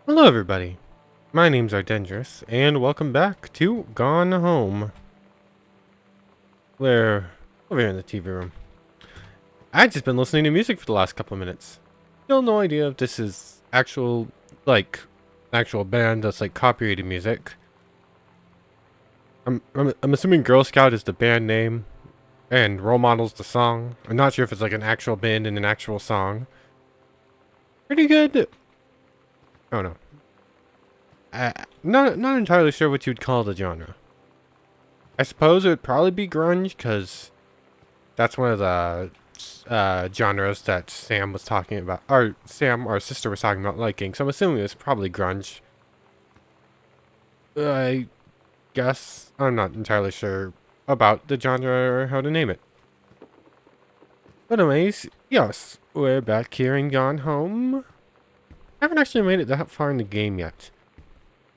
Hello everybody, my name's Ardendrous, and welcome back to Gone Home. We're over here in the TV room. I've just been listening to music for the last couple of minutes. Still no idea if this is actual band that's like copyrighted music. I'm assuming Girl Scout is the band name, and Role Model's the song. I'm not sure if it's like an actual band and an actual song. Pretty good. Oh no. Not entirely sure what you'd call the genre. I suppose it would probably be grunge, because that's one of the genres that Sam was talking about, or Sam, our sister, was talking about liking. So I'm assuming it's probably grunge. I guess I'm not entirely sure about the genre or how to name it. But anyways, yes, we're back here and Gone Home. I haven't actually made it that far in the game yet.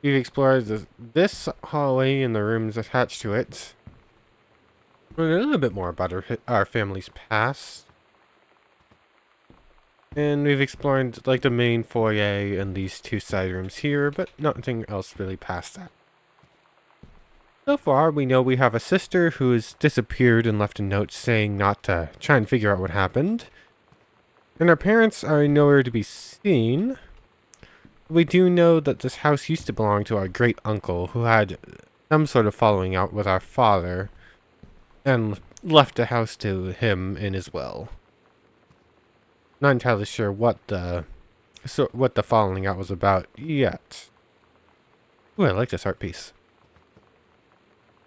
We've explored this hallway and the rooms attached to it. Learned a little bit more about our family's past. And we've explored like the main foyer and these two side rooms here, but nothing else really past that. So far, we know we have a sister who has disappeared and left a note saying not to try and figure out what happened. And our parents are nowhere to be seen. We do know that this house used to belong to our great uncle, who had some sort of following out with our father, and left the house to him in his will. Not entirely sure what the following out was about yet. Ooh, I like this art piece.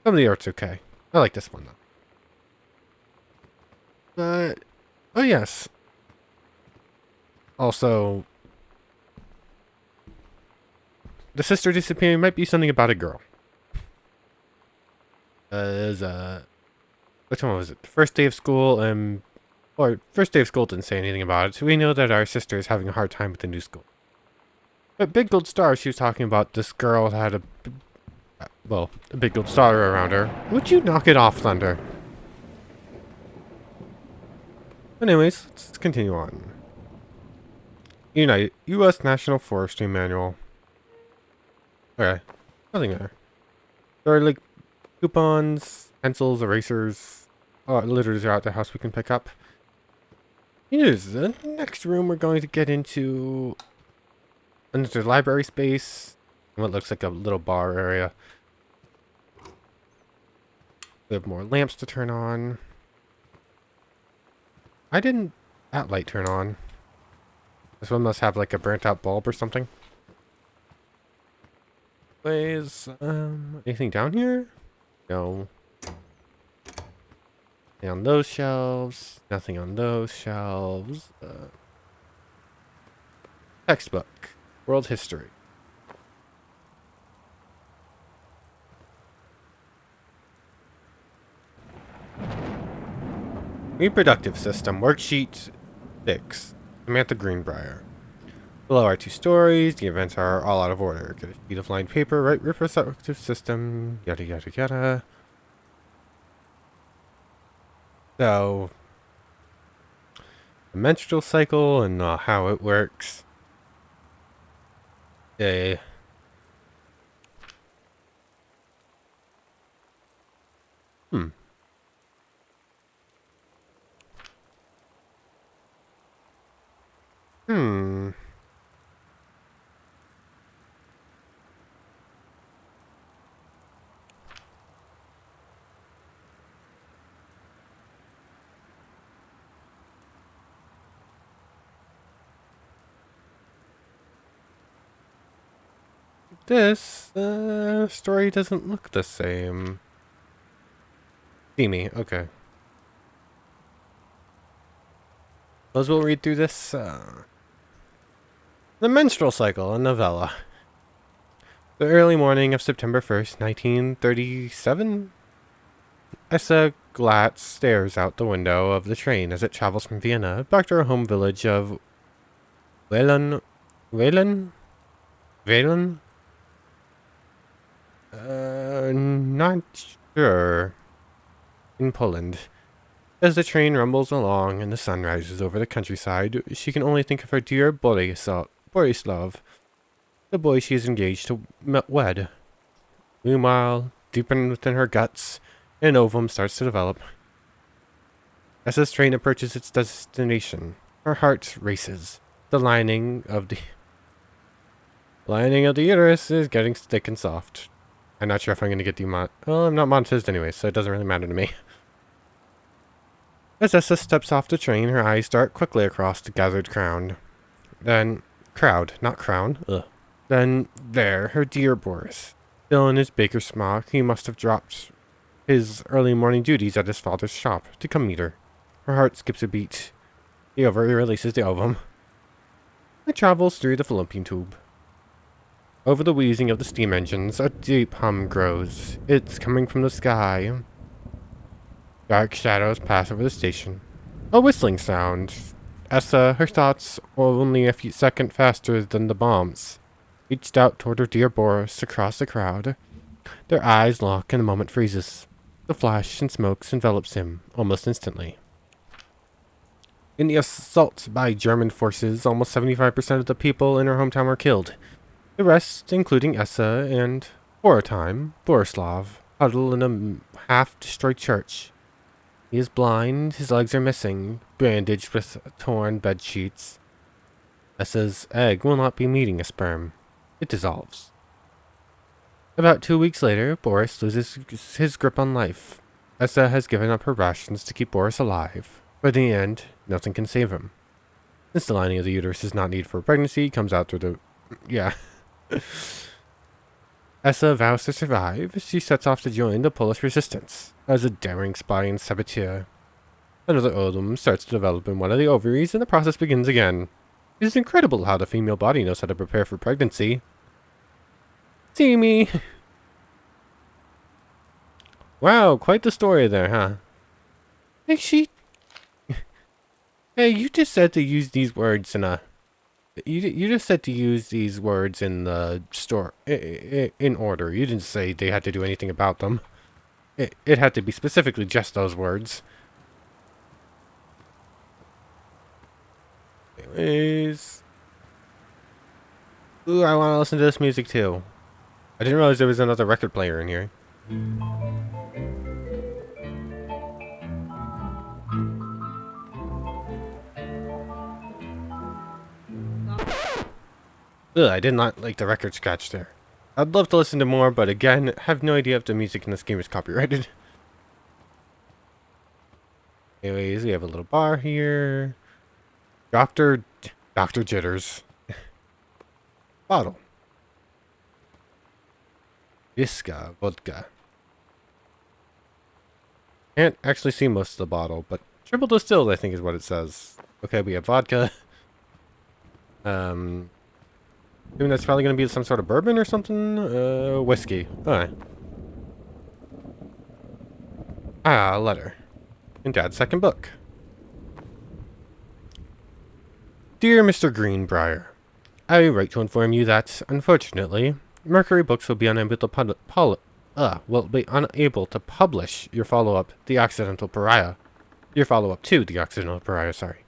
Some of the art's okay. I like this one though. But oh yes. Also, the sister disappearing might be something about a girl. Which one was it? First day of school, first day of school didn't say anything about it, so we know that our sister is having a hard time with the new school. But Big Gold Star, she was talking about this girl had a big gold star around her. Would you knock it off, Thunder? Anyways, let's continue on. U.S. National Forestry Manual. Okay, nothing there. There are like coupons, pencils, erasers, litters are at the house we can pick up. Here's the next room we're going to get into. And there's a library space, and what looks like a little bar area. We have more lamps to turn on. Why didn't that light turn on? This one must have like a burnt out bulb or something. Anyways, anything down here? No. Nothing on those shelves. Nothing on those shelves. Textbook. World history. Reproductive system. Worksheet 6. Samantha Greenbriar. Below are 2 stories. The events are all out of order. Get a sheet of lined paper. Right reproductive system. Yada yada yada. So, the menstrual cycle and how it works. A Hmm. Hmm. This story doesn't look the same. Steamy, okay. As we'll read through this. The Menstrual Cycle, a novella. The early morning of September 1st, 1937. Essa Glatt stares out the window of the train as it travels from Vienna back to her home village of Welen? Welen? Welen? Not sure. In Poland. As the train rumbles along and the sun rises over the countryside, she can only think of her dear Borislav. the boy she is engaged to wed. Meanwhile, deep within her guts, an ovum starts to develop. As this train approaches its destination, her heart races. The lining of the uterus is getting thick and soft. I'm not sure if I'm going to get well, I'm not monetized anyway, so it doesn't really matter to me. As Essa steps off the train, her eyes dart quickly across the gathered crowd. Not crown. Ugh. Then, there, her dear Boris. Still in his baker's smock, he must have dropped his early morning duties at his father's shop to come meet her. Her heart skips a beat. The ovary releases the ovum. It travels through the fallopian tube. Over the wheezing of the steam engines, a deep hum grows. It's coming from the sky. Dark shadows pass over the station. A whistling sound. Essa, her thoughts only a few seconds faster than the bombs, reached out toward her dear Boris across the crowd. Their eyes lock and the moment freezes. The flash and smokes envelops him almost instantly. In the assault by German forces, almost 75% of the people in her hometown were killed. The rest, including Essa and, for a time, Borislav, huddle in a half-destroyed church. He is blind, his legs are missing, bandaged with torn bed sheets. Essa's egg will not be meeting a sperm. It dissolves. About 2 weeks later, Boris loses his grip on life. Essa has given up her rations to keep Boris alive. But in the end, nothing can save him. Since the lining of the uterus is not needed for pregnancy, it comes out through the... yeah. Essa vows to survive. She sets off to join the Polish resistance as a daring spy and saboteur. Another ovum starts to develop in one of the ovaries, and the process begins again. It is incredible how the female body knows how to prepare for pregnancy. See me! Wow, quite the story there, huh? Hey, Hey, you just said to use these words in a... You just said to use these words in the store in order. You didn't say they had to do anything about them. It had to be specifically just those words. Anyways. Ooh, I want to listen to this music too. I didn't realize there was another record player in here. Ugh, I did not like the record scratch there. I'd love to listen to more, but again, have no idea if the music in this game is copyrighted. Anyways, we have a little bar here. Dr. Jitters. Bottle. Viska vodka. Can't actually see most of the bottle, but triple distilled I think is what it says. Okay, we have vodka. Assuming that's probably going to be some sort of bourbon or something? Whiskey. Alright. Ah, a letter. In Dad's second book. Dear Mr. Greenbriar, I write to inform you that, unfortunately, Mercury Books will be unable to publish your follow-up, The Accidental Pariah. Your follow-up to The Accidental Pariah, sorry.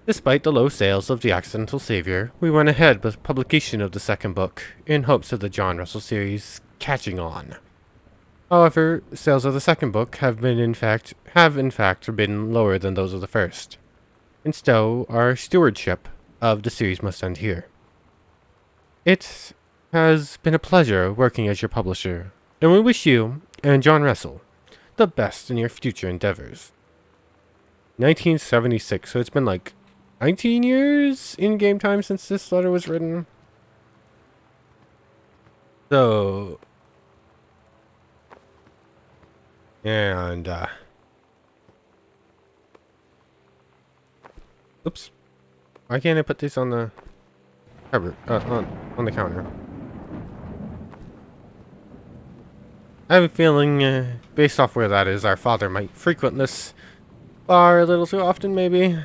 Despite the low sales of The Accidental Savior, we went ahead with publication of the second book, in hopes of the John Russell series catching on. However, sales of the second book have in fact been lower than those of the first. And so, our stewardship of the series must end here. It has been a pleasure working as your publisher, and we wish you, and John Russell, the best in your future endeavors. 1976, so it's been like 19 years in game time since this letter was written. So, and, oops. Why can't I put this on the cover, on the counter? I have a feeling, based off where that is, our father might frequent this bar a little too often, maybe.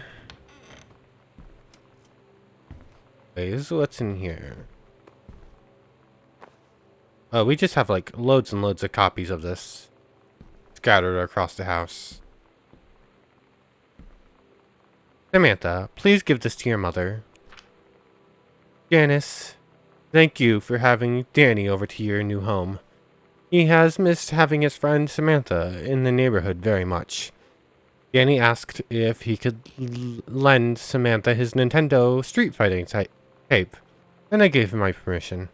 Anyways, what's in here? Oh, we just have like loads and loads of copies of this scattered across the house. Samantha, please give this to your mother. Janice, Thank you for having Danny over to your new home. He has missed having his friend Samantha in the neighborhood very much. Danny asked if he could lend Samantha his Nintendo Street Fighting tape, and I gave him my permission.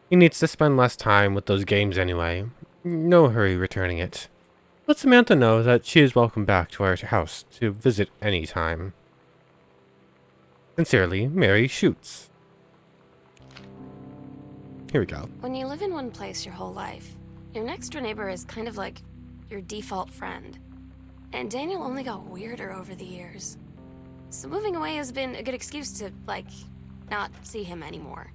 He needs to spend less time with those games anyway. No hurry returning it. Let Samantha know that she is welcome back to our house to visit any time. Sincerely, Mary Shoots. Here we go. When you live in one place your whole life, your next door neighbor is kind of like your default friend. And Daniel only got weirder over the years. So moving away has been a good excuse to, like, not see him anymore.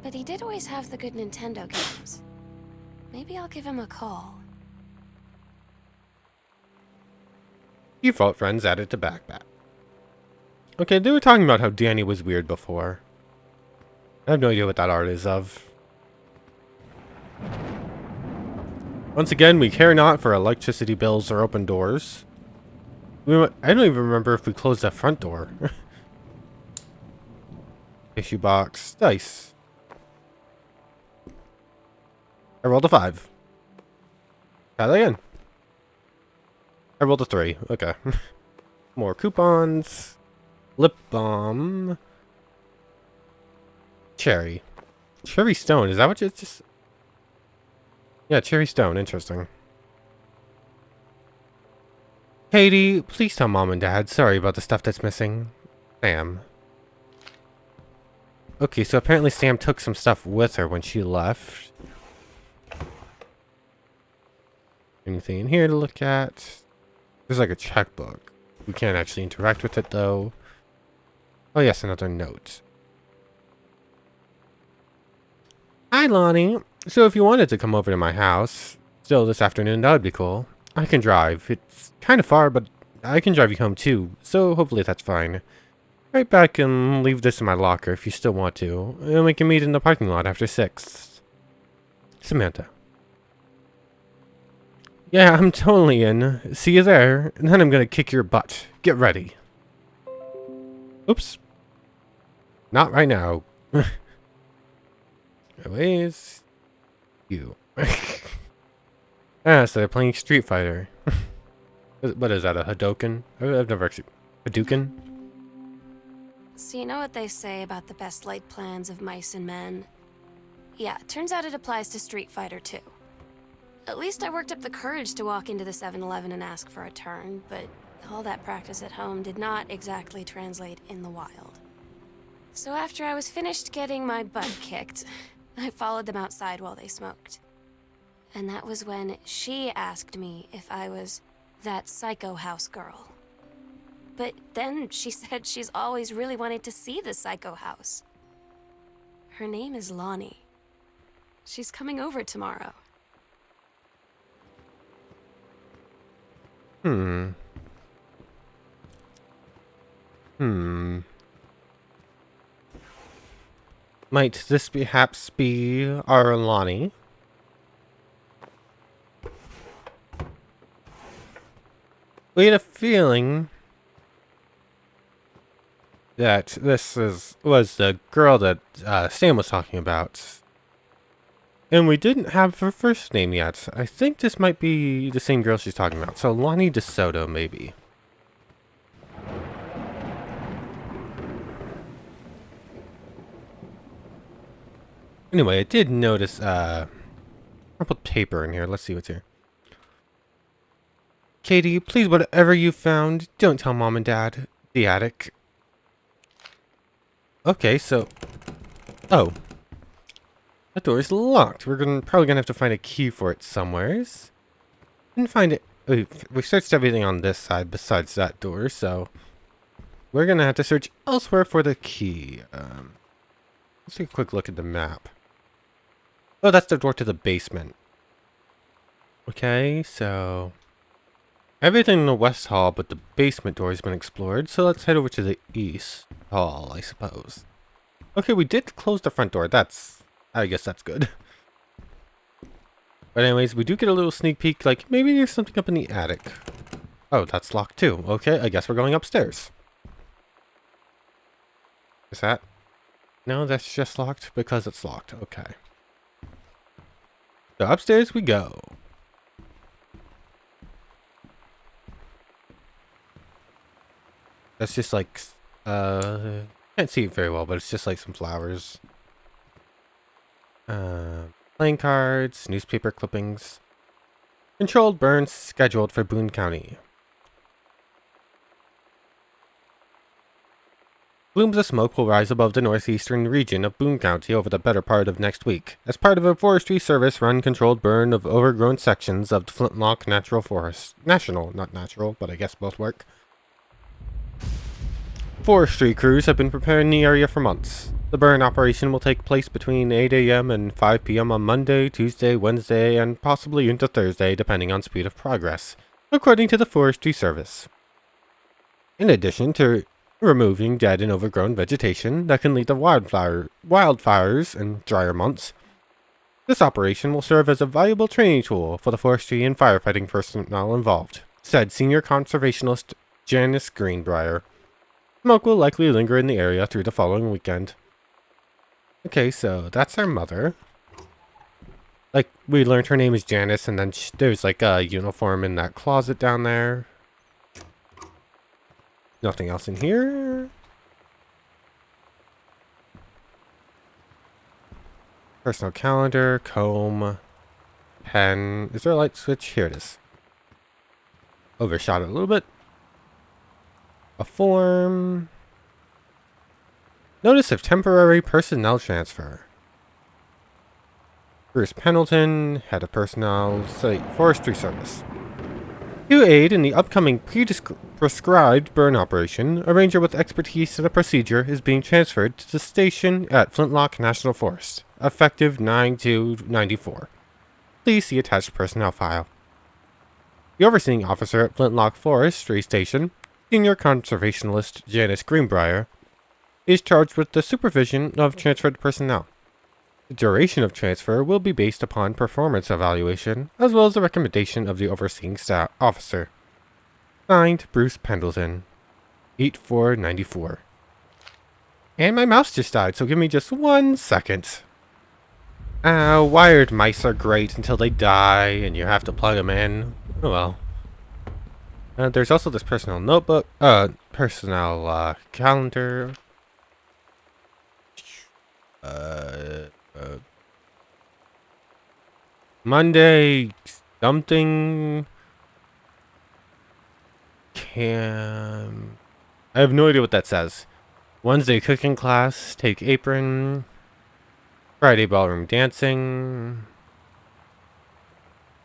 But he did always have the good Nintendo games. Maybe I'll give him a call. Default friends added to backpack. Okay, they were talking about how Danny was weird before. I have no idea what that art is of. Once again, we care not for electricity bills or open doors. I don't even remember if we closed that front door. Issue box. Dice. I rolled a 5. Try that again. I rolled a 3. Okay. More coupons. Lip balm. Cherry. Cherry stone. Is that what it's just... Yeah, cherry stone. Interesting. Katie, please tell Mom and Dad. Sorry about the stuff that's missing. Sam. Okay, so apparently Sam took some stuff with her when she left. Anything in here to look at? There's like a checkbook. We can't actually interact with it though. Oh yes, another note. Hi Lonnie. So if you wanted to come over to my house still this afternoon, that would be cool. I can drive. It's kind of far, but I can drive you home too, so hopefully that's fine. Right back and leave this in my locker if you still want to, and we can meet in the parking lot after 6. Samantha. Yeah, I'm totally in. See you there, and then I'm gonna kick your butt. Get ready. Oops. Not right now. Anyways, you. Ah, so they're playing Street Fighter. What is that, a Hadoken? I've never actually... Hadouken? So you know what they say about the best laid plans of mice and men? Yeah, turns out it applies to Street Fighter too. At least I worked up the courage to walk into the 7-Eleven and ask for a turn, but all that practice at home did not exactly translate in the wild. So after I was finished getting my butt kicked, I followed them outside while they smoked. And that was when she asked me if I was that psycho house girl. But then she said she's always really wanted to see the psycho house. Her name is Lonnie. She's coming over tomorrow. Might this perhaps be our Lonnie? We had a feeling that this was the girl that Sam was talking about. And we didn't have her first name yet. I think this might be the same girl she's talking about. So Lonnie DeSoto, maybe. Anyway, I did notice purple paper in here. Let's see what's here. Katie, please, whatever you found, don't tell Mom and Dad. The attic. Okay, so... Oh. That door is locked. We're probably gonna have to find a key for it somewheres. Didn't find it... We searched everything on this side besides that door, so... We're gonna have to search elsewhere for the key. Let's take a quick look at the map. Oh, that's the door to the basement. Okay, so... Everything in the west hall but the basement door has been explored, so let's head over to the east hall, I suppose. Okay, we did close the front door. I guess that's good. But anyways, we do get a little sneak peek, like, maybe there's something up in the attic. Oh, that's locked too. Okay, I guess we're going upstairs. Is that? No, that's just locked because it's locked. Okay. So upstairs we go. That's just like, can't see it very well, but it's just like some flowers. Playing cards, newspaper clippings. Controlled burns scheduled for Boone County. Plumes of smoke will rise above the northeastern region of Boone County over the better part of next week, as part of a Forestry Service-run controlled burn of overgrown sections of the Flintlock Natural Forest. National, not natural, but I guess both work. Forestry crews have been preparing the area for months. The burn operation will take place between 8 a.m. and 5 p.m. on Monday, Tuesday, Wednesday, and possibly into Thursday, depending on speed of progress, according to the Forestry Service. In addition to removing dead and overgrown vegetation that can lead to wildfires in drier months, this operation will serve as a valuable training tool for the forestry and firefighting personnel involved, said senior conservationist Katie Greenbriar. Smoke will likely linger in the area through the following weekend. Okay, so that's our mother. Like, we learned her name is Janice, and then there's like a uniform in that closet down there. Nothing else in here. Personal calendar, comb, pen. Is there a light switch? Here it is. Overshot it a little bit. A form. Notice of temporary personnel transfer. Bruce Pendleton, head of personnel, site forestry service. To aid in the upcoming prescribed burn operation, a ranger with expertise in the procedure is being transferred to the station at Flintlock National Forest, effective 9/2/94. Please see attached personnel file. The overseeing officer at Flintlock Forestry Station, senior conservationist Katie Greenbriar, is charged with the supervision of transferred personnel. The duration of transfer will be based upon performance evaluation, as well as the recommendation of the overseeing staff officer. Signed, Bruce Pendleton. 8/4/94. And my mouse just died, so give me just 1 second. Wired mice are great until they die, and you have to plug them in. Oh well. There's also this personnel notebook, personnel, calendar. Monday, something. I have no idea what that says. Wednesday, cooking class, take apron. Friday, ballroom dancing.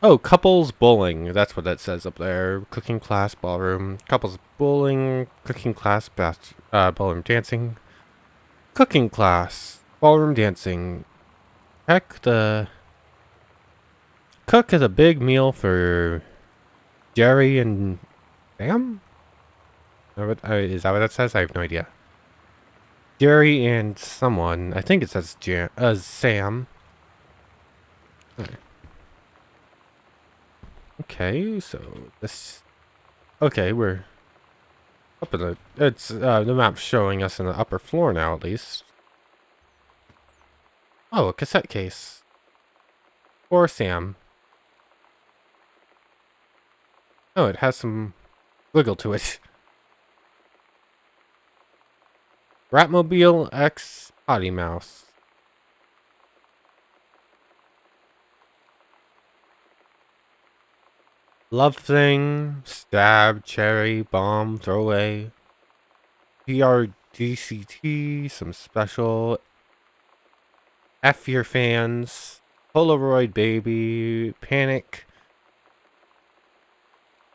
Oh, couples bowling. That's what that says up there. Cooking class, ballroom. Couples bowling, cooking class, ballroom dancing. Cooking class, ballroom dancing. Heck, the cook is a big meal for Jerry and Sam? Is that what that says? I have no idea. Jerry and someone. I think it says Sam. Okay, so this. Okay, we're up in the. It's the map's showing us in the upper floor now, at least. Oh, a cassette case. For Sam. Oh, it has some wiggle to it. Ratmobile X Potty Mouse. Love Thing, Stab, Cherry, Bomb, Throwaway, PRDCT, some special, F Your Fans, Polaroid Baby, Panic.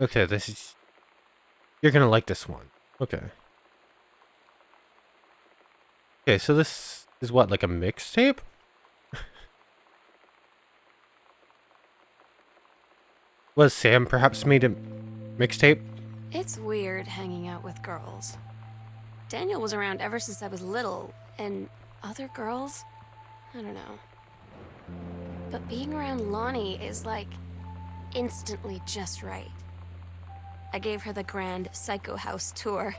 Okay, this is... You're gonna like this one. Okay. Okay, so this is what, like a mixtape? Was Sam perhaps made a mixtape? It's weird hanging out with girls. Daniel was around ever since I was little, and other girls? I don't know. But being around Lonnie is like instantly just right. I gave her the grand Psycho House tour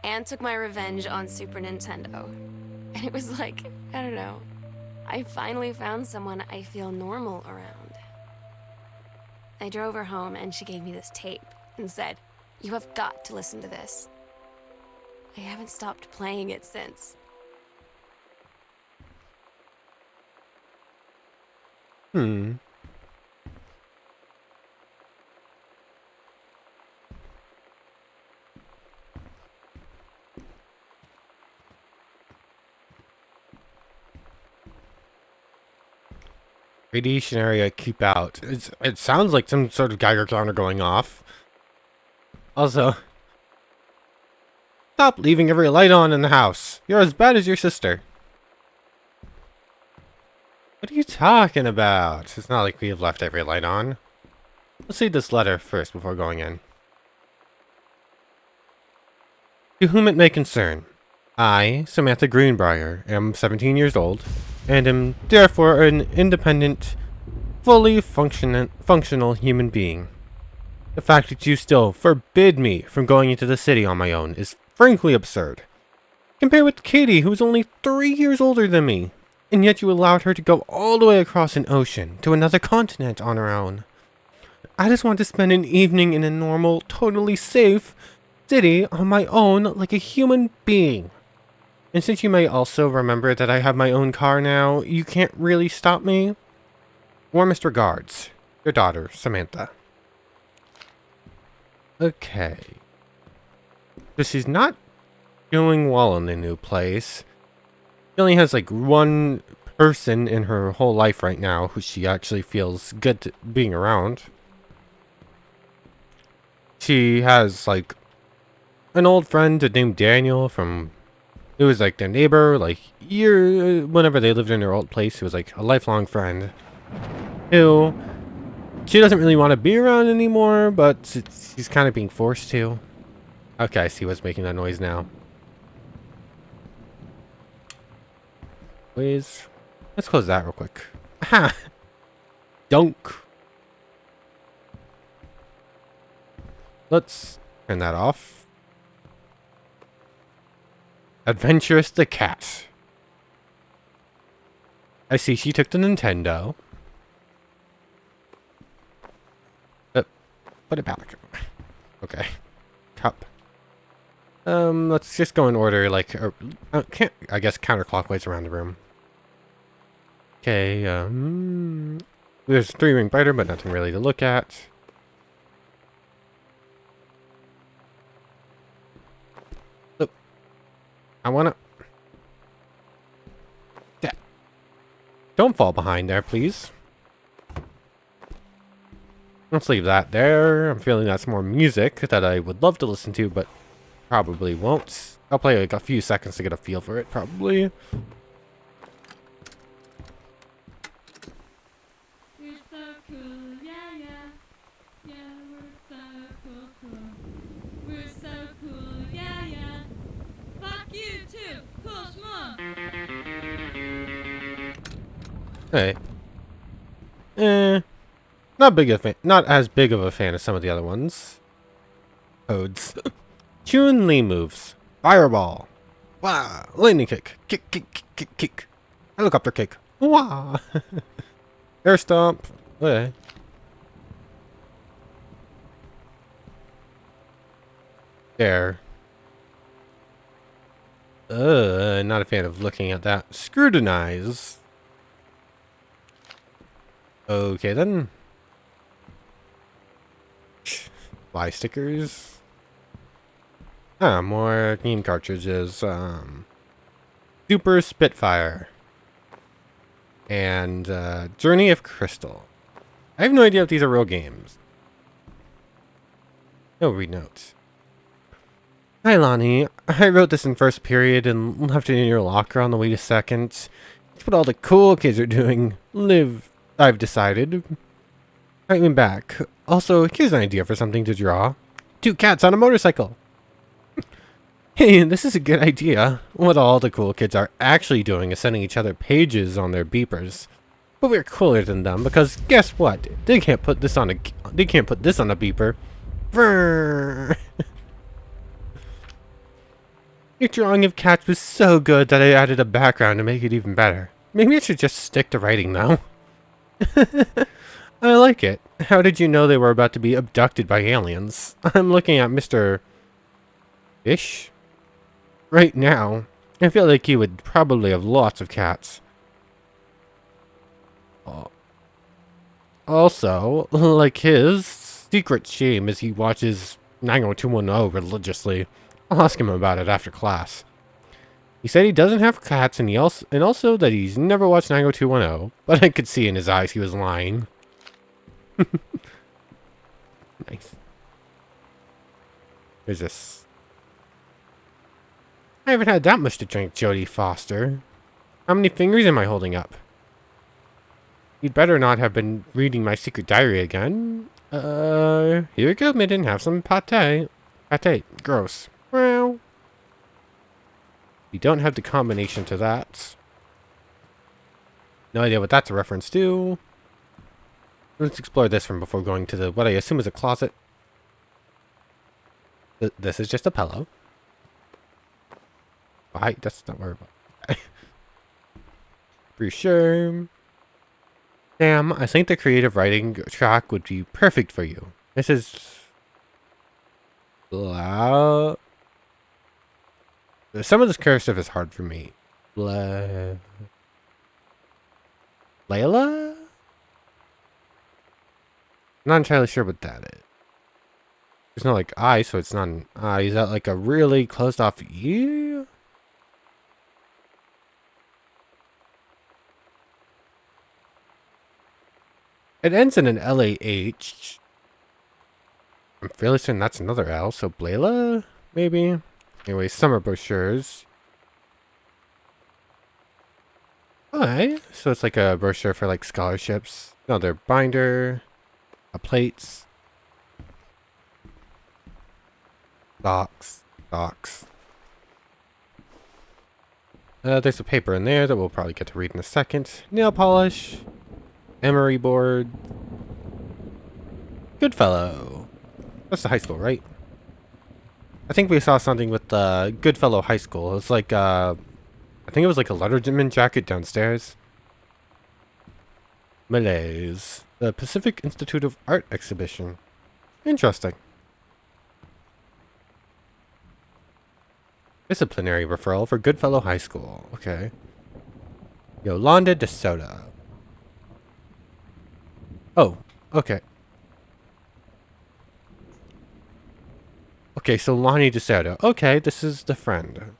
and took my revenge on Super Nintendo. And it was like, I don't know, I finally found someone I feel normal around. I drove her home and she gave me this tape and said, "You have got to listen to this." I haven't stopped playing it since. Hmm. Radiation area, keep out. It sounds like some sort of Geiger counter going off. Also, stop leaving every light on in the house. You're as bad as your sister. What are you talking about? It's not like we have left every light on. Let's read this letter first before going in. To whom it may concern, I, Samantha Greenbriar, am 17 years old, and am therefore an independent, fully functional human being. The fact that you still forbid me from going into the city on my own is frankly absurd. Compare with Katie, who is only 3 years older than me, and yet you allowed her to go all the way across an ocean to another continent on her own. I just want to spend an evening in a normal, totally safe city on my own like a human being. And since you may also remember that I have my own car now, you can't really stop me. Warmest regards, your daughter, Samantha. Okay. So she's not doing well in the new place. She only has like one person in her whole life right now who she actually feels good being around. She has like an old friend named Daniel from, it was like their neighbor, like whenever they lived in their old place. It was like a lifelong friend who she doesn't really want to be around anymore, but she's kind of being forced to. Okay, I see what's making that noise now. Please. Let's close that real quick. Ha! Dunk. Let's turn that off. Adventurous the cat. I see she took the Nintendo. Put it back. Okay. Cup. Let's just go in order, like, I guess counterclockwise around the room. Okay, there's 3-ring brighter, but nothing really to look at. Look. I wanna... Yeah. Don't fall behind there, please. Let's leave that there. I'm feeling that's more music that I would love to listen to, but probably won't. I'll play like a few seconds to get a feel for it, probably. We're so cool, yeah, yeah. Yeah, we're so cool, cool. We're so cool, yeah, yeah. Fuck you too, cool schmuck. Hey. Not as big of a fan as some of the other ones. Codes. Chun-Li moves. Fireball. Wah. Lightning kick. Kick, kick, kick, kick, kick. Helicopter kick. Wah. Air stomp. Okay. There. Not a fan of looking at that. Scrutinize. Okay then. Fly stickers. Ah, more game cartridges. Super Spitfire. And Journey of Crystal. I have no idea if these are real games. No read notes. Hi Lonnie, I wrote this in first period and left it in your locker on the way to second. It's what all the cool kids are doing. I've decided. Right me back. Also, here's an idea for something to draw. 2 cats on a motorcycle. Hey, this is a good idea. What all the cool kids are actually doing is sending each other pages on their beepers. But we're cooler than them because guess what? They can't put this on a beeper. Brrr. Your drawing of cats was so good that I added a background to make it even better. Maybe I should just stick to writing now. I like it. How did you know they were about to be abducted by aliens? I'm looking at Mr. Fish right now. I feel like he would probably have lots of cats. Also, like his secret shame is he watches 90210 religiously. I'll ask him about it after class. He said he doesn't have cats and also that he's never watched 90210, but I could see in his eyes he was lying. Nice. There's this. I haven't had that much to drink, Jodie Foster. How many fingers am I holding up? You'd better not have been reading my secret diary again. Here we go, Midden. Have some pate. Pate. Gross. Well. You don't have the combination to that. No idea what that's a reference to. Let's explore this one before going to the what I assume is a closet. This is just a pillow. Why? That's not where. For sure. Damn, I think the creative writing track would be perfect for you. This is... Some of this cursive is hard for me. Layla? Not entirely sure what that is. There's no like I, so it's not an I. Is that like a really closed off E? It ends in an LAH. I'm fairly certain that's another L, so Blayla? Maybe? Anyway, summer brochures. Okay, so it's like a brochure for like scholarships. Another binder. Plates. Docs. There's a paper in there that we'll probably get to read in a second. Nail polish. Emery board. Goodfellow. That's the high school, right? I think we saw something with Goodfellow High School. It's like, I think it was like a letterman jacket downstairs. Malaise. The Pacific Institute of Art exhibition. Interesting. Disciplinary referral for Goodfellow High School. Okay. Yolanda DeSoto. Oh, okay. Okay, so Lonnie DeSoto. Okay, this is the friend.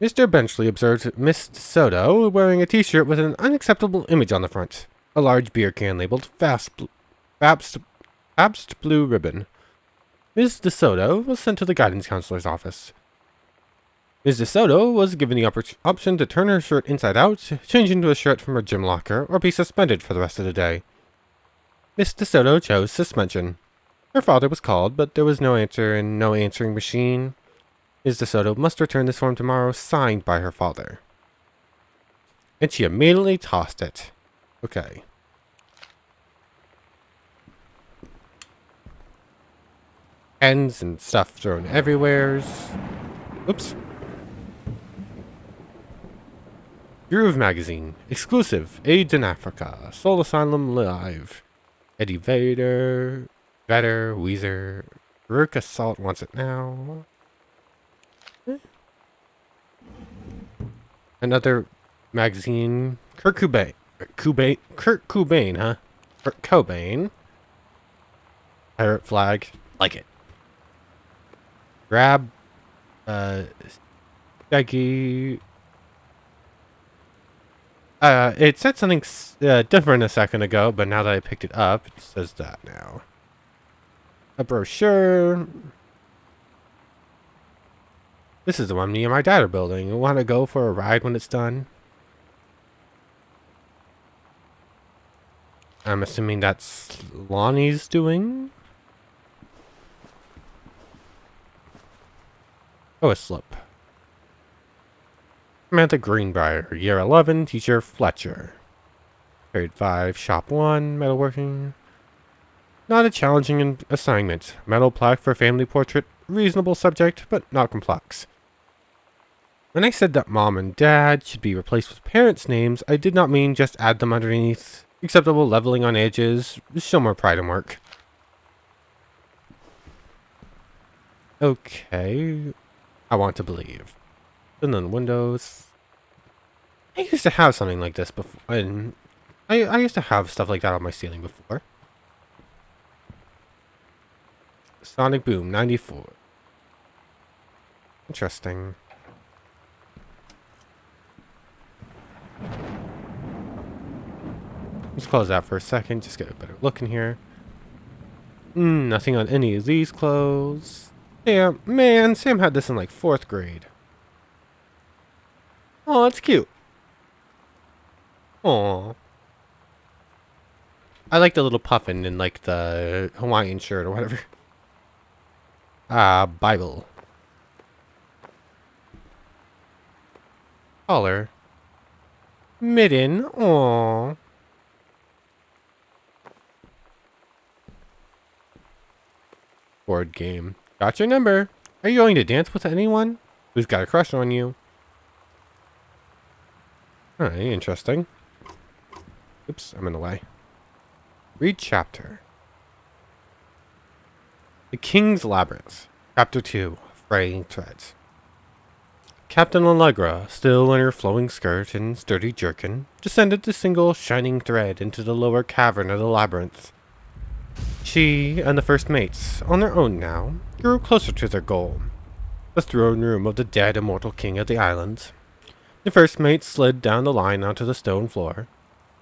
Mr. Benchley observed Miss DeSoto wearing a t-shirt with an unacceptable image on the front. A large beer can labeled Pabst Blue Ribbon. Ms. DeSoto was sent to the guidance counselor's office. Ms. DeSoto was given the option to turn her shirt inside out, change into a shirt from her gym locker, or be suspended for the rest of the day. Miss DeSoto chose suspension. Her father was called, but there was no answer and no answering machine. Ms. DeSoto must return this form tomorrow, signed by her father. And she immediately tossed it. Okay. Pens and stuff thrown everywhere. Oops. Groove Magazine. Exclusive. AIDS in Africa. Soul Asylum Live. Eddie Vedder, Weezer, Rook Assault wants it now. Another magazine. Kurt Cobain, huh? Kurt Cobain. Pirate flag. Like it. Grab. Becky. It said something different a second ago, but now that I picked it up, it says that now. A brochure. This is the one me and my dad are building. You want to go for a ride when it's done? I'm assuming that's Lonnie's doing. Oh, a slip. Samantha Greenbriar, Year 11, Teacher Fletcher. Grade 5, Shop 1, Metalworking. Not a challenging assignment. Metal plaque for family portrait. Reasonable subject, but not complex. When I said that mom and dad should be replaced with parents' names, I did not mean just add them underneath. Acceptable leveling on edges, show more pride and work. Okay, I want to believe. And then windows. I used to have something like this before, and I used to have stuff like that on my ceiling before. Sonic Boom 94. Interesting. Let's close that for a second, just get a better look in here. Nothing on any of these clothes. Yeah, man, Sam had this in like 4th grade. Oh, that's cute. Aw. I like the little puffin in like the Hawaiian shirt or whatever. Bible. Collar. Midden. Aw. Board game. Got your number. Are you going to dance with anyone who's got a crush on you? Alright, interesting. Oops, I'm in the way. Read chapter. The King's Labyrinth. Chapter 2. Fraying Threads. Captain Allegra, still in her flowing skirt and sturdy jerkin, descended the single shining thread into the lower cavern of the labyrinth. She and the first mates, on their own now, grew closer to their goal, the throne room of the dead immortal king of the island. The first mate slid down the line onto the stone floor,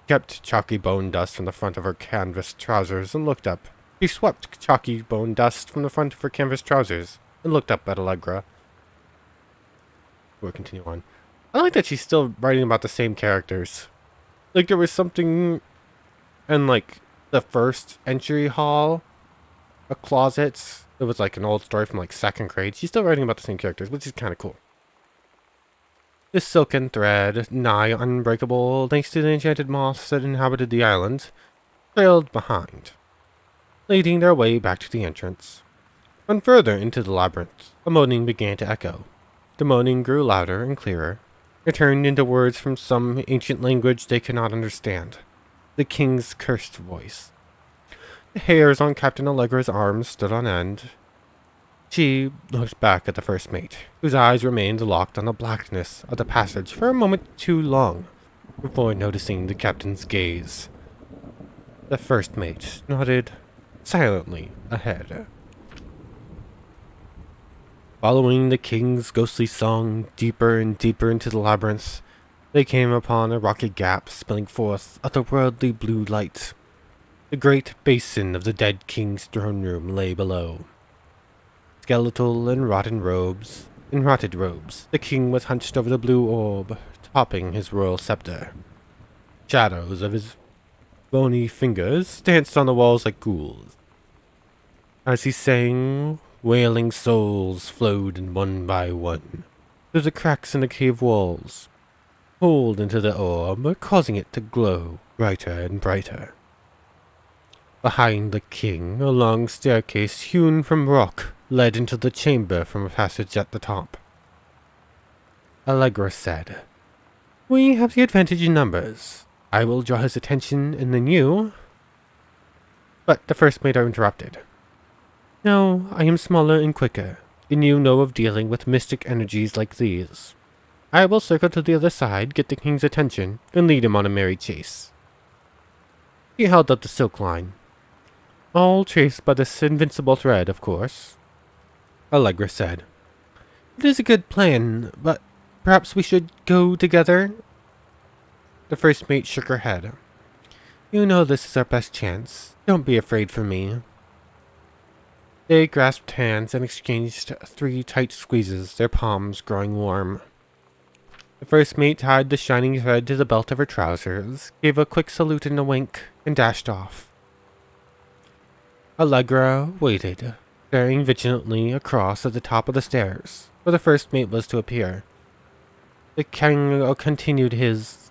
kept chalky bone dust from the front of her canvas trousers, and looked up. She swept chalky bone dust from the front of her canvas trousers, and looked up at Allegra. We'll continue on. I like that she's still writing about the same characters. Like, there was something in, like, the first entry hall, a closet. It was like an old story from like 2nd grade. She's still writing about the same characters, which is kind of cool. This silken thread, nigh unbreakable thanks to the enchanted moths that inhabited the island, trailed behind, leading their way back to the entrance. When further into the labyrinth, a moaning began to echo. The moaning grew louder and clearer. It turned into words from some ancient language they could not understand. The king's cursed voice. The hairs on Captain Allegra's arms stood on end. She looked back at the first mate, whose eyes remained locked on the blackness of the passage for a moment too long, before noticing the captain's gaze. The first mate nodded silently ahead. Following the king's ghostly song deeper and deeper into the labyrinth, they came upon a rocky gap spilling forth otherworldly blue light. The great basin of the dead king's throne room lay below. Skeletal and rotted robes, the king was hunched over the blue orb, topping his royal scepter. Shadows of his bony fingers danced on the walls like ghouls. As he sang, wailing souls flowed in one by one through the cracks in the cave walls, pulled into the orb, causing it to glow brighter and brighter. Behind the king, a long staircase hewn from rock led into the chamber from a passage at the top. Allegra said, "We have the advantage in numbers. I will draw his attention, and then you—" But the first mate interrupted. "No, I am smaller and quicker, and you know of dealing with mystic energies like these. I will circle to the other side, get the king's attention, and lead him on a merry chase." He held up the silk line. "All traced by this invincible thread, of course," Allegra said. "It is a good plan, but perhaps we should go together?" The first mate shook her head. "You know this is our best chance. Don't be afraid for me." They grasped hands and exchanged 3 tight squeezes, their palms growing warm. The first mate tied the shining thread to the belt of her trousers, gave a quick salute and a wink, and dashed off. Allegra waited, staring vigilantly across at the top of the stairs, where the first mate was to appear. The king continued his...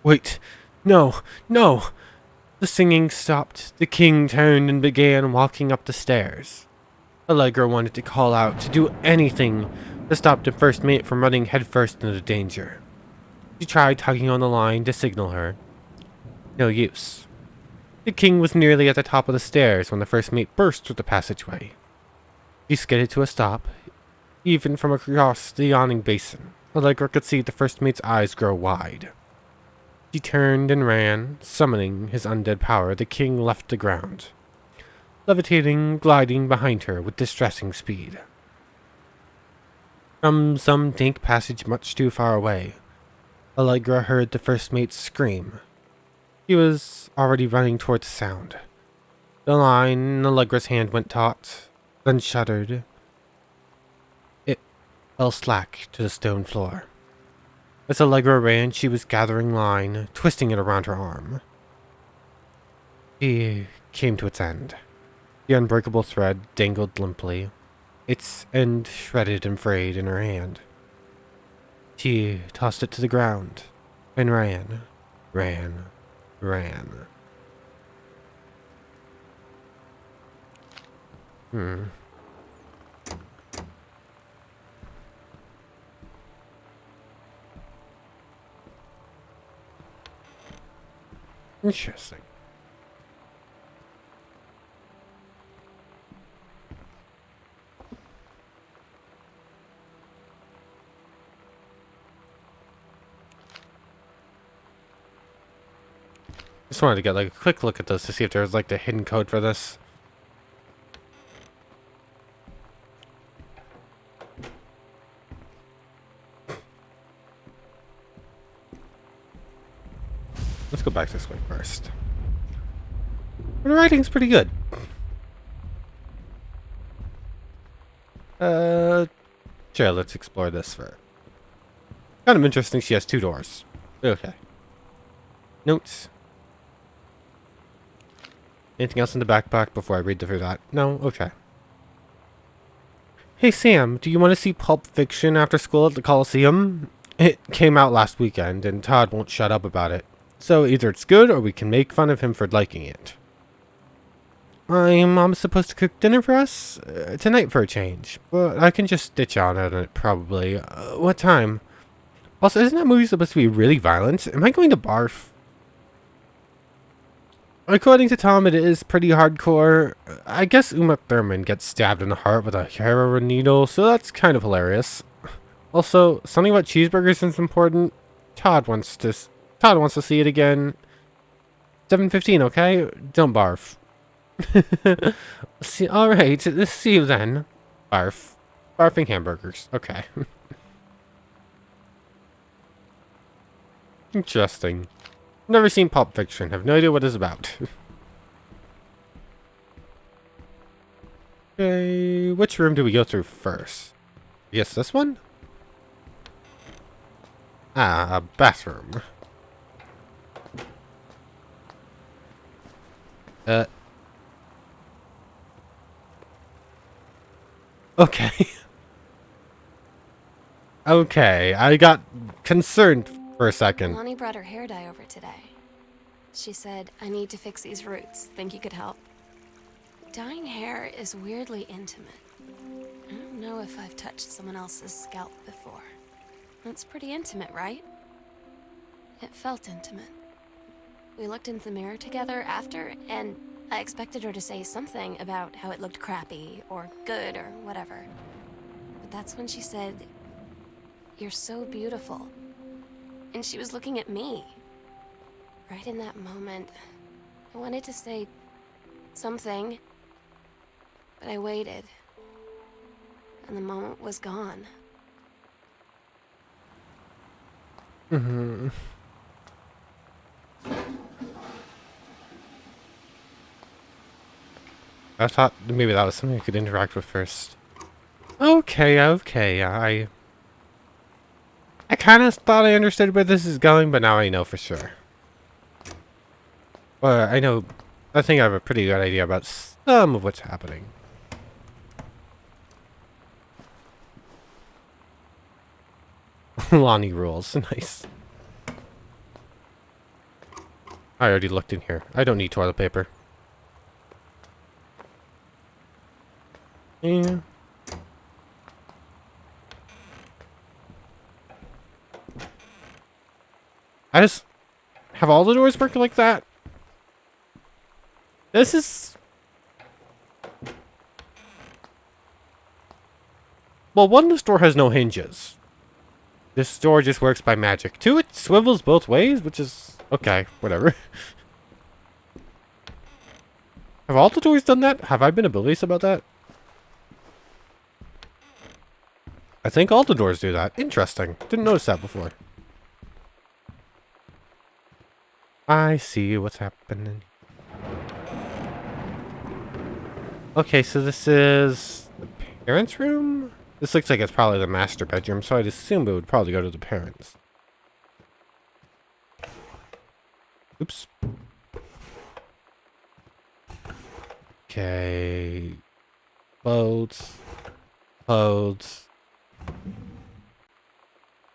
"Wait! No! No!" The singing stopped. The king turned and began walking up the stairs. Allegra wanted to call out, to do anything, This stopped the first mate from running headfirst into danger. She tried tugging on the line to signal her. No use. The king was nearly at the top of the stairs when the first mate burst through the passageway. She skidded to a stop, even from across the yawning basin. Allegra could see the first mate's eyes grow wide. She turned and ran, summoning his undead power. The king left the ground, levitating, gliding behind her with distressing speed. From some dank passage much too far away, Allegra heard the first mate scream. He was already running towards the sound. The line in Allegra's hand went taut, then shuddered. It fell slack to the stone floor. As Allegra ran, she was gathering line, twisting it around her arm. She came to its end. The unbreakable thread dangled limply, its end shredded and frayed in her hand. She tossed it to the ground and ran. Interesting. Just wanted to get like a quick look at this to see if there was like the hidden code for this. Let's go back this way first. The writing's pretty good. Sure, let's explore this first. Kind of interesting she has 2 doors. Okay. Notes. Anything else in the backpack before I read through that? No? Okay. Hey Sam, do you want to see Pulp Fiction after school at the Coliseum? It came out last weekend and Todd won't shut up about it. So either it's good or we can make fun of him for liking it. My mom's supposed to cook dinner for us? Tonight for a change. But I can just stitch on it probably. What time? Also, isn't that movie supposed to be really violent? Am I going to barf? According to Tom, it is pretty hardcore. I guess Uma Thurman gets stabbed in the heart with a heroin needle, so that's kind of hilarious. Also, something about cheeseburgers is important. Todd wants to see it again. 7:15, okay? Don't barf. Alright, see you then. Barf. Barfing hamburgers. Okay. Interesting. Never seen Pulp Fiction. Have no idea what it's about. Okay, which room do we go through first? Yes, this one? Ah, a bathroom. Okay. Okay, I got concerned for a second. Lonnie brought her hair dye over today. She said, I need to fix these roots. Think you could help? Dyeing hair is weirdly intimate. I don't know if I've touched someone else's scalp before. That's pretty intimate, right? It felt intimate. We looked in the mirror together after, and I expected her to say something about how it looked crappy, or good, or whatever. But that's when she said, "You're so beautiful." And she was looking at me. Right in that moment, I wanted to say something, but I waited. And the moment was gone. Mm-hmm. I thought maybe that was something I could interact with first. Okay, I kind of thought I understood where this is going, but now I know for sure. Well, I think I have a pretty good idea about some of what's happening. Lonnie rules. Nice. I already looked in here. I don't need toilet paper. Yeah. I just have all the doors work like that. This is... Well, one, this door has no hinges. This door just works by magic. Two, it swivels both ways, which is... Okay, whatever. Have all the doors done that? Have I been oblivious about that? I think all the doors do that. Interesting. Didn't notice that before. I see what's happening. Okay, so this is the parents' room? This looks like it's probably the master bedroom, so I'd assume it would probably go to the parents. Oops. Okay. Clothes. Clothes.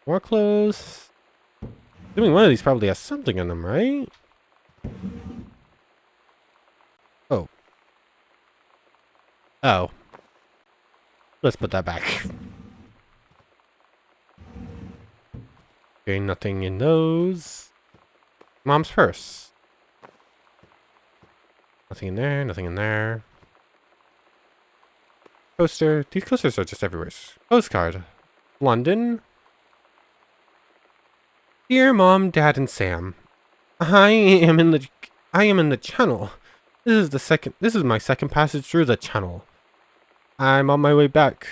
More clothes. Assuming one of these probably has something in them, right? Oh. Oh. Let's put that back. Okay, nothing in those. Mom's purse. Nothing in there, nothing in there. Poster. These coasters are just everywhere. Postcard. London. Dear Mom, Dad, and Sam. I am in the channel. This is my second passage through the channel. I'm on my way back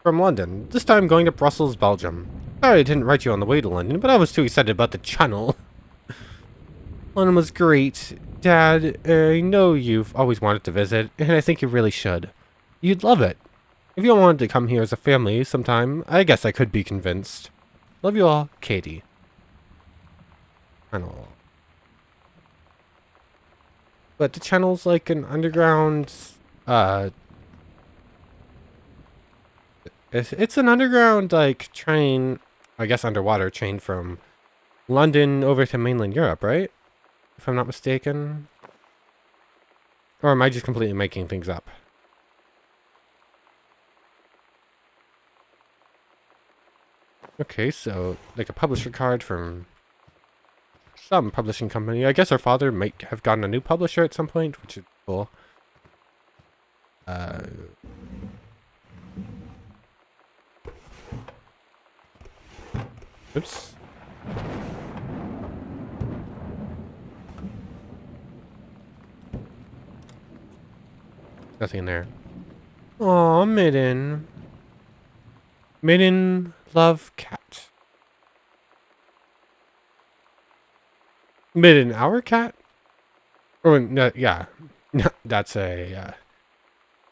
from London. This time going to Brussels, Belgium. Sorry I didn't write you on the way to London, but I was too excited about the channel. London was great. Dad, I know you've always wanted to visit, and I think you really should. You'd love it. If you wanted to come here as a family sometime, I guess I could be convinced. Love you all, Katie. Channel. But the channel's like an underground, it's an underground, like, train, I guess underwater train from London over to mainland Europe, right? If I'm not mistaken. Or am I just completely making things up? Okay, so, like a publisher card from some publishing company. I guess our father might have gotten a new publisher at some point, which is cool. Oops. Nothing in there. Aw, Midden. Midden, love, cat. Midden, our cat? Or, no, yeah. No, that's a,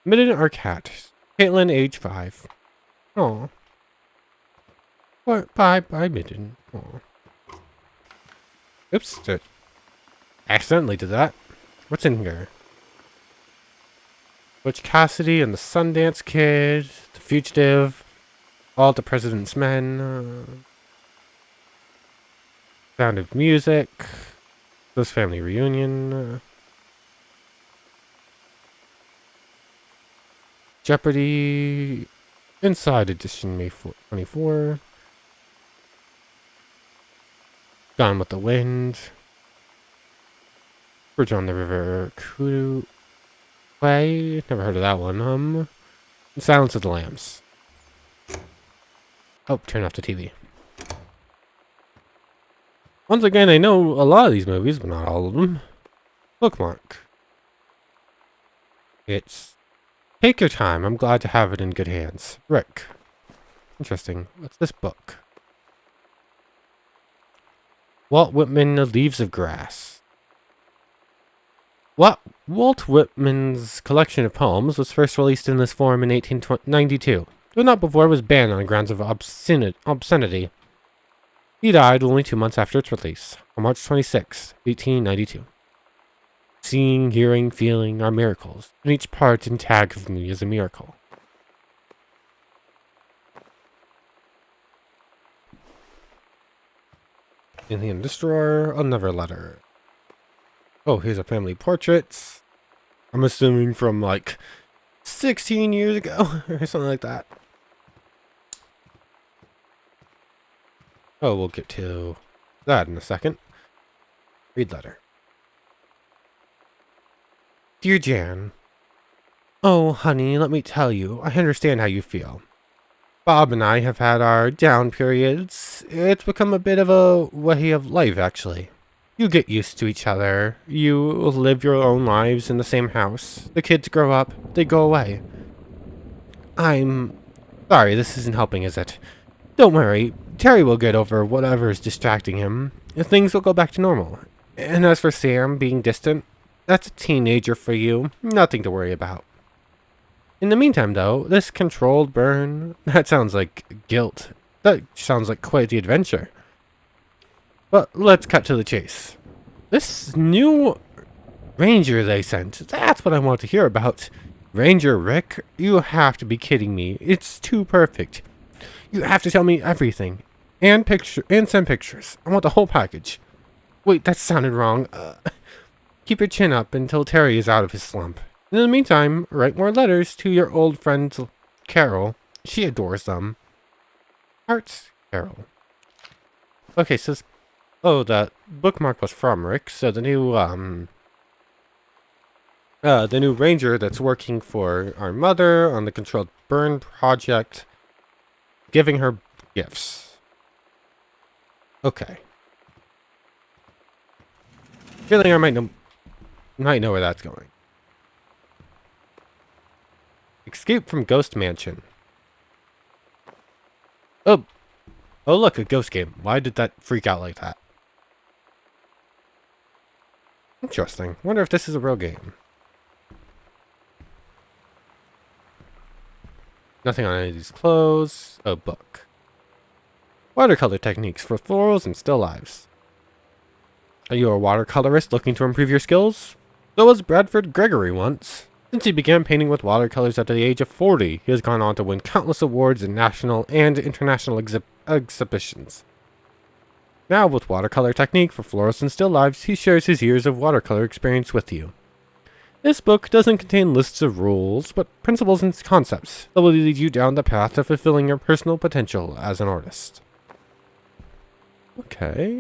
Midden, our cat. Caitlin, age 5. Aw. What? Bye, Midden. Aw. Oops, accidentally did that. What's in here? Butch Cassidy and the Sundance Kid, The Fugitive, All the President's Men, Sound of Music, This Family Reunion, Jeopardy, Inside Edition May 24, Gone with the Wind, Bridge on the River, Kudu, Play, never heard of that one, Silence of the Lambs. Oh, turn off the TV. Once again, I know a lot of these movies, but not all of them. Bookmark. It's Take Your Time. I'm glad to have it in good hands. Rick. Interesting. What's this book? Walt Whitman, The Leaves of Grass. Walt Whitman's collection of poems was first released in this form in 1892, but not before it was banned on grounds of obscenity. He died only 2 months after its release, on March 26, 1892. Seeing, hearing, feeling are miracles, and each part and tag of me is a miracle. In the end drawer, another letter. Oh, here's a family portrait. I'm assuming from like 16 years ago or something like that. Oh, we'll get to that in a second. Read letter. Dear Jan. Oh, honey, let me tell you, I understand how you feel. Bob and I have had our down periods. It's become a bit of a way of life, actually. You get used to each other. You live your own lives in the same house. The kids grow up. They go away. I'm sorry, this isn't helping, is it? Don't worry. Terry will get over whatever is distracting him. Things will go back to normal. And as for Sam being distant, that's a teenager for you. Nothing to worry about. In the meantime, though, this controlled burn, that sounds like guilt. That sounds like quite the adventure. But let's cut to the chase. This new ranger they sent, that's what I want to hear about. Ranger Rick, you have to be kidding me. It's too perfect. You have to tell me everything. And send pictures. I want the whole package. Wait, that sounded wrong. Keep your chin up until Terry is out of his slump. In the meantime, write more letters to your old friend Carol. She adores them. Hearts, Carol. Okay, so that bookmark was from Rick, so the new ranger that's working for our mother on the controlled burn project, giving her gifts. Okay. Feeling I might know where that's going. Escape from Ghost Mansion. Oh, look, a ghost game. Why did that freak out like that? Interesting. Wonder if this is a real game. Nothing on any of these clothes. Oh, book. Watercolor techniques for florals and still lives. Are you a watercolorist looking to improve your skills? So was Bradford Gregory once. Since he began painting with watercolors at the age of 40, he has gone on to win countless awards in national and international exhibitions. Now, with watercolor technique for florals and still lives, he shares his years of watercolor experience with you. This book doesn't contain lists of rules, but principles and concepts that will lead you down the path to fulfilling your personal potential as an artist. Okay.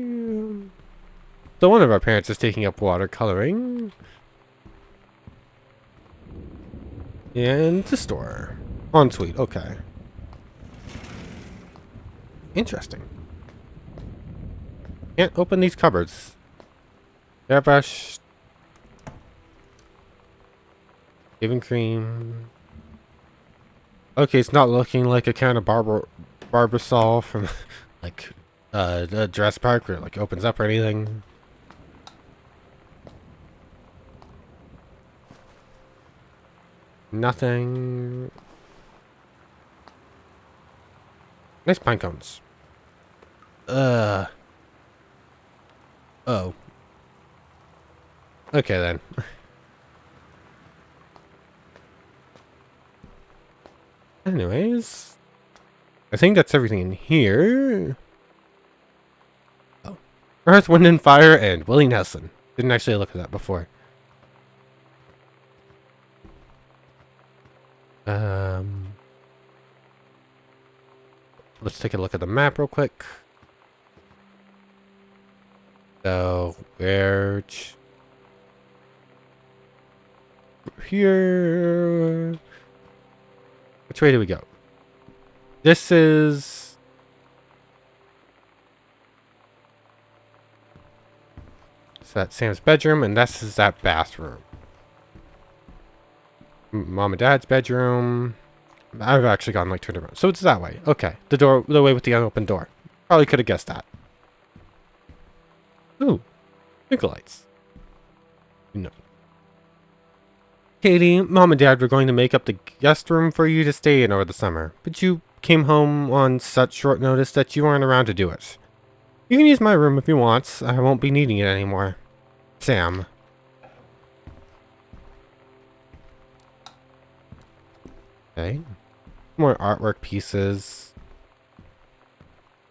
So one of our parents is taking up watercoloring. And the store. Ensuite, okay. Interesting. Can't open these cupboards. Airbrush. Shaving cream. Okay, it's not looking like a kind of Barbasol from like the Jurassic Park where it like opens up or anything. Nothing. Nice pine cones. Oh. Okay then. Anyways, I think that's everything in here. Oh. Earth, Wind, and Fire and Willie Nelson. Didn't actually look at that before. Let's take a look at the map real quick. So, where... Here... Which way do we go? This is... that's Sam's bedroom, and this is that bathroom. Mom and Dad's bedroom. I've actually gone like turned around. So it's that way. Okay. The way with the unopened door. Probably could have guessed that. Ooh. Twinkle lights. No. Katie, Mom and Dad were going to make up the guest room for you to stay in over the summer, but you came home on such short notice that you weren't around to do it. You can use my room if you want. I won't be needing it anymore. Sam. Okay. More artwork pieces.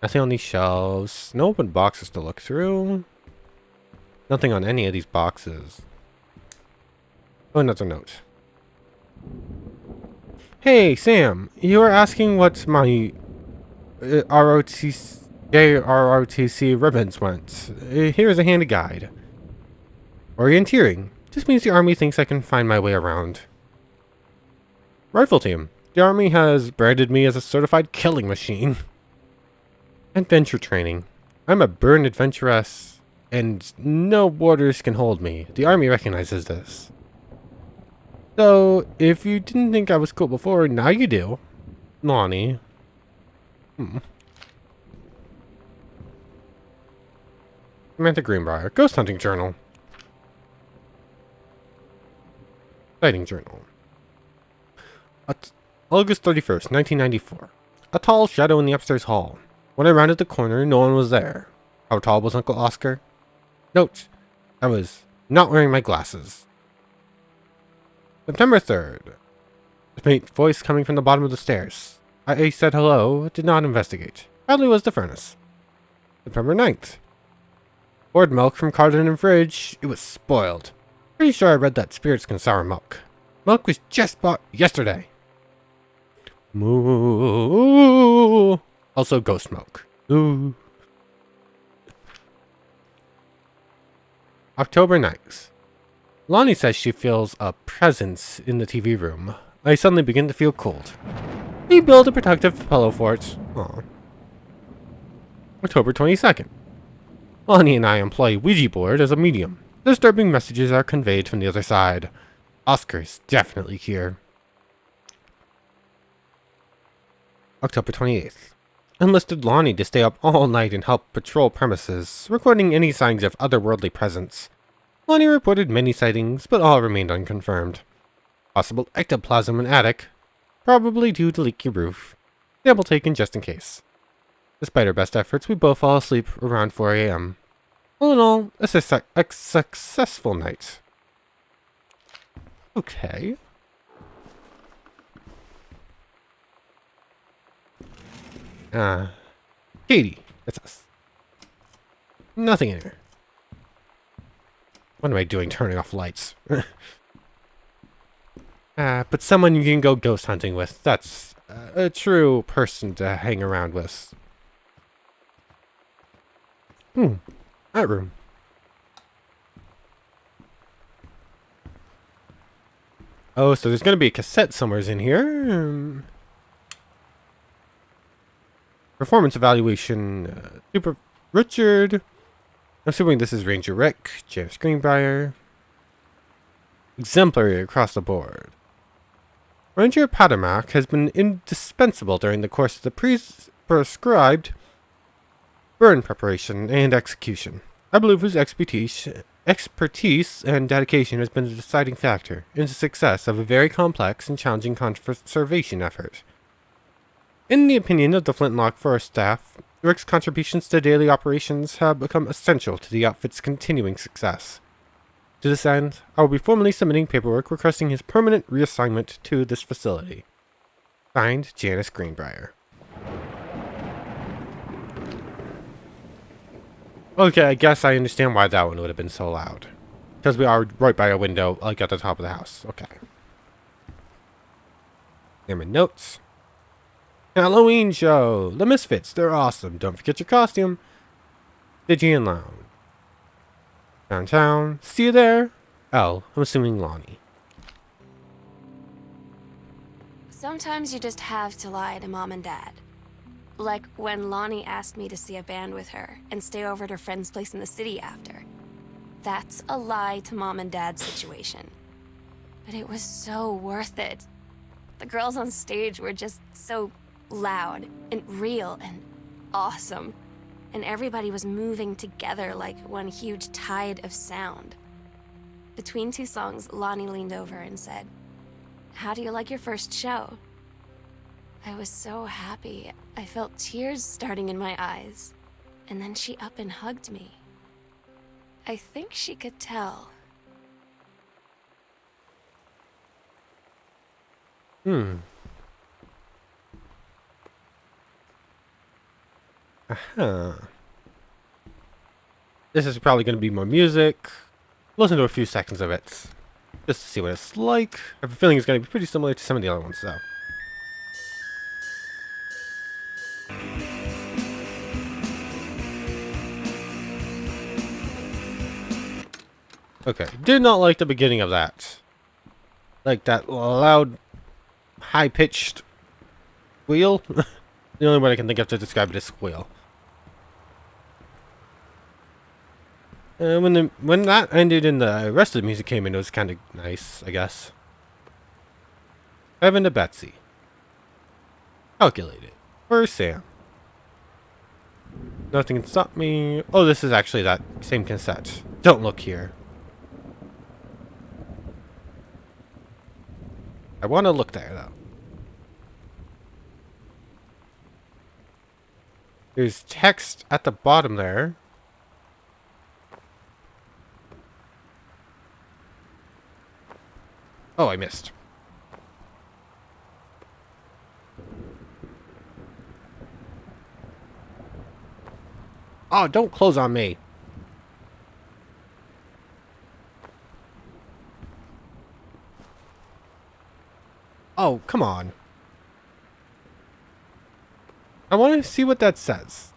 Nothing on these shelves. No open boxes to look through. Nothing on any of these boxes. Oh, another note. Hey, Sam. You were asking what my JRRTC ribbons went. Here's a handy guide. Orienteering. This means the army thinks I can find my way around. Rifle team. The army has branded me as a certified killing machine. Adventure training. I'm a burned adventuress, and no borders can hold me. The army recognizes this. So, if you didn't think I was cool before, now you do. Lonnie. Samantha Greenbriar. Ghost Hunting Journal. Sighting Journal. August 31st, 1994. A tall shadow in the upstairs hall. When I rounded the corner, no one was there. How tall was Uncle Oscar? Note, I was not wearing my glasses. September 3rd. A faint voice coming from the bottom of the stairs. I said hello, did not investigate. Probably was the furnace. September 9th. Poured milk from carton and fridge. It was spoiled. Pretty sure I read that spirits can sour milk. Milk was just bought yesterday. Moo. Also ghost milk. Ooh. October 9th. Lonnie says she feels a presence in the TV room. I suddenly begin to feel cold. We build a protective pillow fort. Aw. October 22nd. Lonnie and I employ Ouija board as a medium. Disturbing messages are conveyed from the other side. Oscar is definitely here. October 28th. Enlisted Lonnie to stay up all night and help patrol premises, recording any signs of otherworldly presence. Lonnie reported many sightings, but all remained unconfirmed. Possible ectoplasm in attic, probably due to leaky roof. Sample taken just in case. Despite our best efforts, we both fall asleep around 4 a.m. All in all, a successful night. Okay. Katie, that's us. Nothing in here. What am I doing turning off lights? But someone you can go ghost hunting with. That's a true person to hang around with. That room. Oh, so there's going to be a cassette somewhere in here. Performance evaluation. Super Richard. I'm assuming this is Ranger Rick, Janice Greenbriar. Exemplary across the board. Ranger Padamak has been indispensable during the course of the prescribed burn preparation and execution. I believe his expertise and dedication has been the deciding factor in the success of a very complex and challenging conservation effort. In the opinion of the Flintlock Forest staff, Rick's contributions to daily operations have become essential to the outfit's continuing success. To this end, I will be formally submitting paperwork requesting his permanent reassignment to this facility. Signed, Janice Greenbriar. Okay, I guess I understand why that one would have been so loud. Because we are right by a window, like at the top of the house. Okay. There are my notes. Halloween show! The Misfits, they're awesome. Don't forget your costume. Stygian Lounge. Downtown. See you there. L, I'm assuming Lonnie. Sometimes you just have to lie to Mom and Dad. Like when Lonnie asked me to see a band with her and stay over at her friend's place in the city after. That's a lie to Mom and Dad's situation. But it was so worth it. The girls on stage were just so loud and real and awesome. And everybody was moving together like one huge tide of sound. Between two songs, Lonnie leaned over and said, "How do you like your first show?" I was so happy. I felt tears starting in my eyes. And then she up and hugged me. I think she could tell. This is probably going to be more music. Listen to a few seconds of it. Just to see what it's like. I have a feeling it's going to be pretty similar to some of the other ones, though. Okay, did not like the beginning of that. Like that loud, high-pitched squeal. The only way I can think of to describe it is squeal. When that ended and the rest of the music came in, it was kind of nice, I guess. Evan to Betsy. Calculated. Where's Sam? Nothing can stop me. Oh, this is actually that same cassette. Don't look here. I want to look there, though. There's text at the bottom there. Oh, I missed. Oh, don't close on me. Oh, come on. I want to see what that says.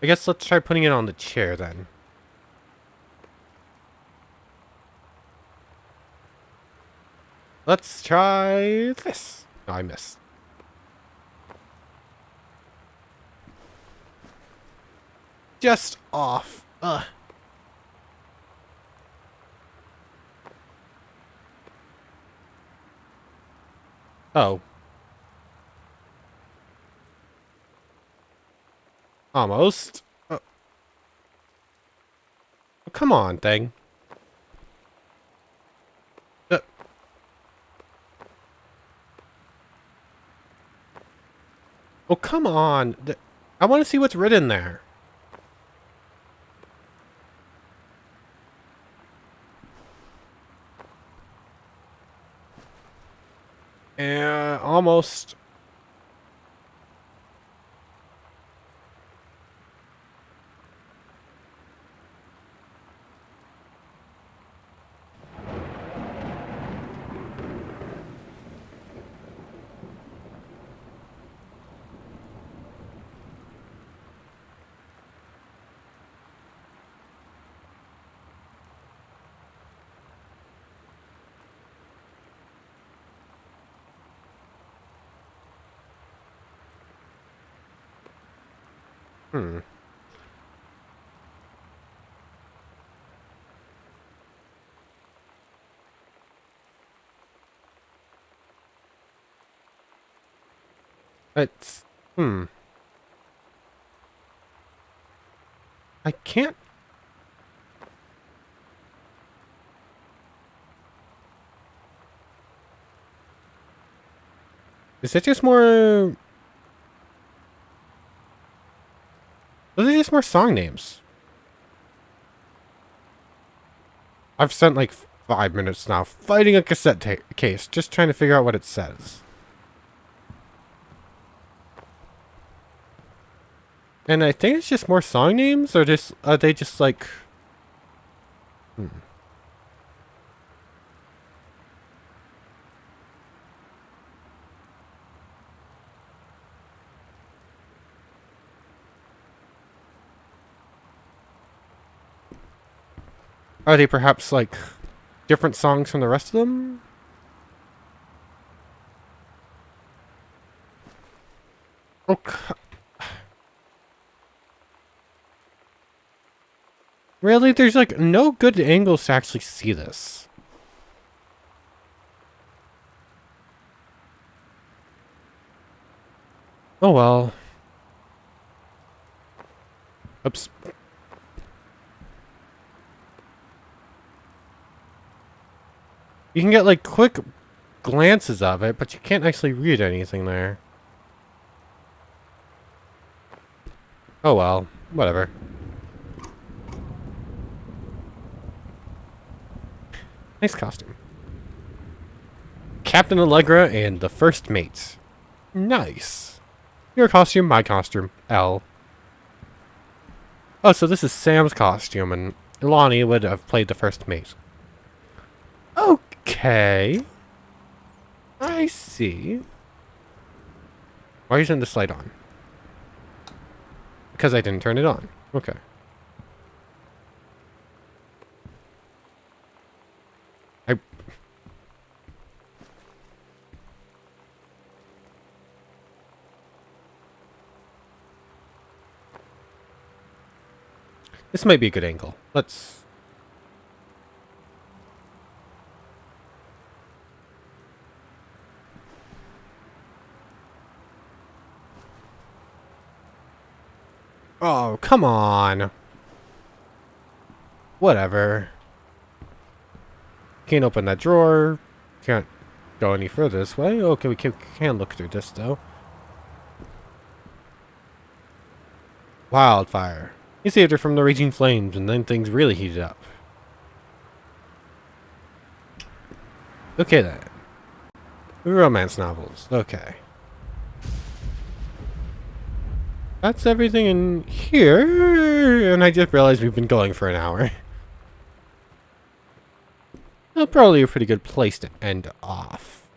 I guess let's try putting it on the chair then. Let's try this. No, I missed. Just off. Ugh. Oh. Almost. Oh, come on, thing. Oh, come on. I want to see what's written there. Almost. Hmm. It's... Hmm. I can't... Is it just more... Those are just more song names. I've spent like 5 minutes now fighting a cassette case, just trying to figure out what it says. And I think it's just more song names, or just are they just like... Hmm. Are they perhaps like different songs from the rest of them? Okay. Really? There's like no good angles to actually see this. Oh well. Oops. You can get like quick glances of it, but you can't actually read anything there. Oh well. Whatever. Nice costume. Captain Allegra and the First Mate. Nice. Your costume, my costume. L. Oh, so this is Sam's costume, and Lonnie would have played the First Mate. Okay. I see. Why isn't this light on? Because I didn't turn it on. Okay. This might be a good angle. Let's... Oh, come on. Whatever. Can't open that drawer. Can't go any further this way. Okay, we can look through this, though. Wildfire. He saved her from the raging flames, and then things really heated up. Okay, then. Romance novels. Okay. That's everything in here, and I just realized we've been going for an hour. Well, probably a pretty good place to end off.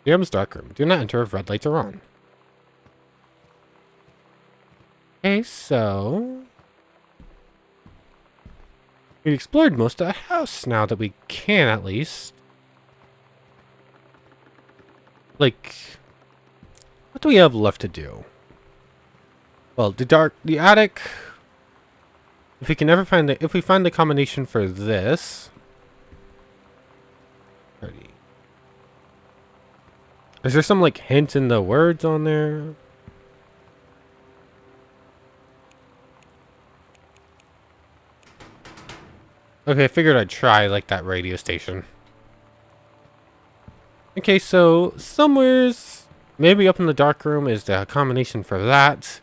DM's darkroom. Do not enter if red lights are on. Okay, so... we explored most of the house now that we can, at least. Like... what do we have left to do? Well, the attic... if we can ever find if we find the combination for this... 30. Is there some, like, hint in the words on there? Okay, I figured I'd try, like, that radio station. Okay, so, somewheres... maybe up in the dark room is the combination for that.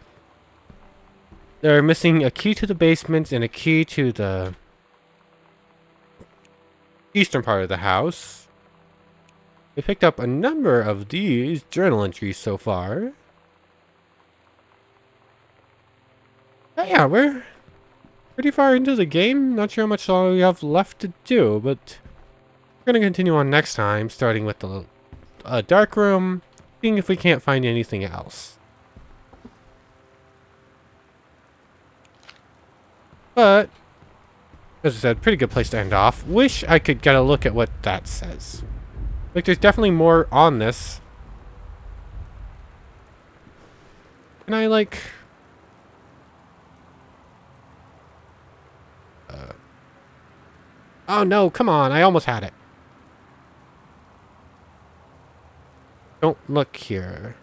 They're missing a key to the basement and a key to the eastern part of the house. We picked up a number of these journal entries so far. But yeah, we're pretty far into the game. Not sure how much longer we have left to do, but we're going to continue on next time, starting with the dark room, seeing if we can't find anything else. But, as I said, pretty good place to end off. Wish I could get a look at what that says. Like, there's definitely more on this. Can I, like... oh, no, come on. I almost had it. Don't look here.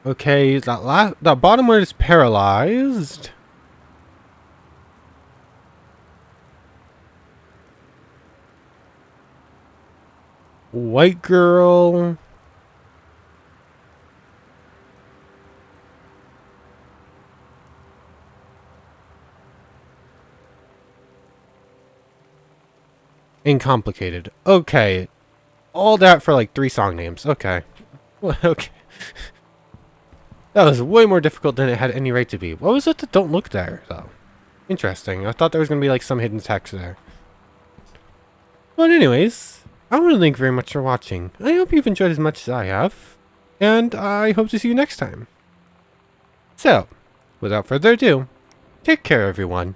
Okay, that bottom word is paralyzed. White girl. Incomplicated. Okay. All that for like 3 song names. Okay. Well, okay. That was way more difficult than it had any right to be. What was it that don't look there, though? Interesting. I thought there was going to be like some hidden text there. But anyways, I want to thank you very much for watching. I hope you've enjoyed as much as I have. And I hope to see you next time. So, without further ado, take care everyone.